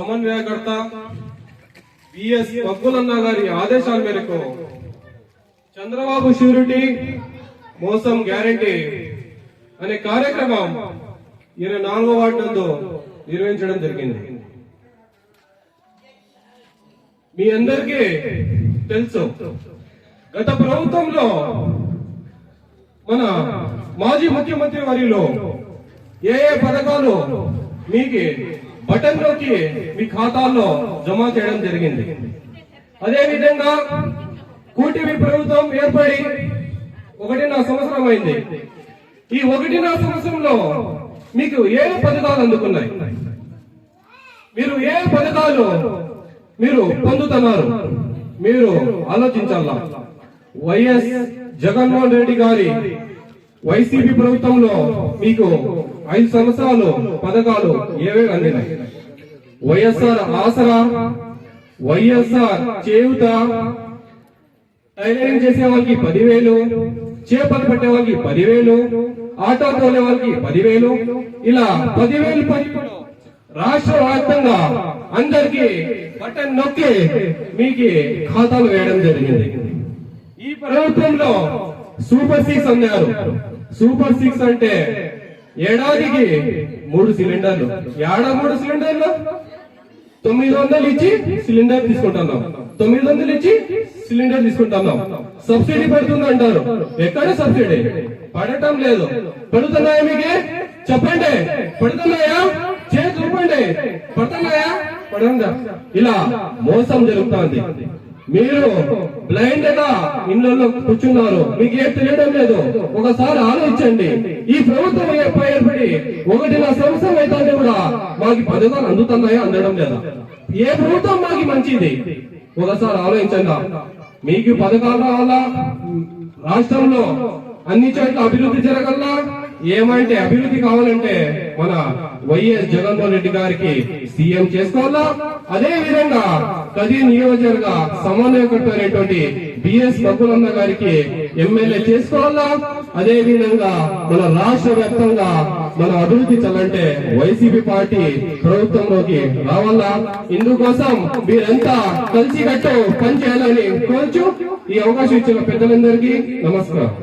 సమన్వయకర్త బిఎస్ పక్కులన్న గారి ఆదేశాల మేరకు చంద్రబాబు ష్యూరిటీ మోసం గ్యారంటీ అనే కార్యక్రమం 24వ వార్డు నందు నిర్వహించడం జరిగింది. మీ అందరికీ తెలుసు, గత ప్రభుత్వంలో మన మాజీ ముఖ్యమంత్రి వర్యులు ఏ పథకాలు మీకు బటన్ లోకి మీ ఖాతాల్లో జమ చేయడం జరిగింది. అదే విధంగా కూటమి ప్రభుత్వం ఏర్పడి 1.5 సంవత్సరం అయింది. ఈ 1.5 సంవత్సరంలో మీకు ఏ పథకాలు అందుకున్నాయి? మీరు ఏ పథకాలు మీరు పొందుతున్నారు? మీరు ఆలోచించాలా. వైఎస్ జగన్మోహన్ రెడ్డి గారి వైసీపీ ప్రభుత్వంలో మీకు 5 సంవత్సరాలు పథకాలు ఏవే అందినాయి? వైఎస్ఆర్ ఆసరా, వైఎస్ఆర్ చేయూత, టైలరింగ్ చేసే వాళ్ళకి 10,000, చేపలు పట్టే వాళ్ళకి 10,000, ఆటో తోలే వాళ్ళకి 10,000, ఇలా 10,000 రాష్ట్ర వ్యాప్తంగా అందరికి బటన్ నొక్కి మీకు ఖాతాలు వేయడం జరిగింది. ఈ ప్రభుత్వంలో సూపర్ 6 అన్నారు. సూపర్ 6 అంటే ఏడాదికి 3 సిలిండర్లు. 3 సిలిండర్లు 900 ఇచ్చి సిలిండర్ తీసుకుంటున్నాం. 900 ఇచ్చి సిలిండర్ తీసుకుంటున్నాం. సబ్సిడీ పడుతుంది అంటారు. ఎక్కడ సబ్సిడీ పడటం లేదు. పడుతున్నాయా? మీకు చెప్పండి, పడుతున్నాయా? చేతి చూపండి, పడుతున్నాయా? పడంగా. ఇలా మోసం జరుగుతుంది. మీరు బ్లైండ్ గా ఇళ్లలో కూర్చున్నారు, మీకు ఏం తెలియడం లేదు. ఒకసారి ఆలోచించండి. ఈ ప్రభుత్వం ఏర్పడి 1.5 సంవత్సరం అయితే కూడా మాకు పథకాలు అందుతున్నాయా? అందడం లేదా? ఏ ప్రభుత్వం మాకు మంచిది? ఒకసారి ఆలోచించండి. మీకు పథకాలు రావాలా? రాష్ట్రంలో అన్ని చోట్ల అభివృద్ధి జరగల్లా? ఏమంటే అభివృద్ధి కావాలంటే మన వైఎస్ జగన్మోహన్ రెడ్డి గారికి సీఎం చేసుకోవాలా. అదే విధంగా కదిరి నియోజకవర్గ సమన్వయకర్త బిఎస్ పక్కులన్న గారికి ఎమ్మెల్యే చేసుకోవాలా. అదే విధంగా మన రాష్ట్ర వ్యాప్తంగా మన అభివృద్ధి చెల్లంటే వైసీపీ పార్టీ ప్రభుత్వంలోకి రావాలా. ఇందుకోసం మీరంతా కలిసికట్టు పనిచేయాలని కోరుచు ఈ అవకాశం ఇచ్చిన పెద్దలందరికీ నమస్కారం.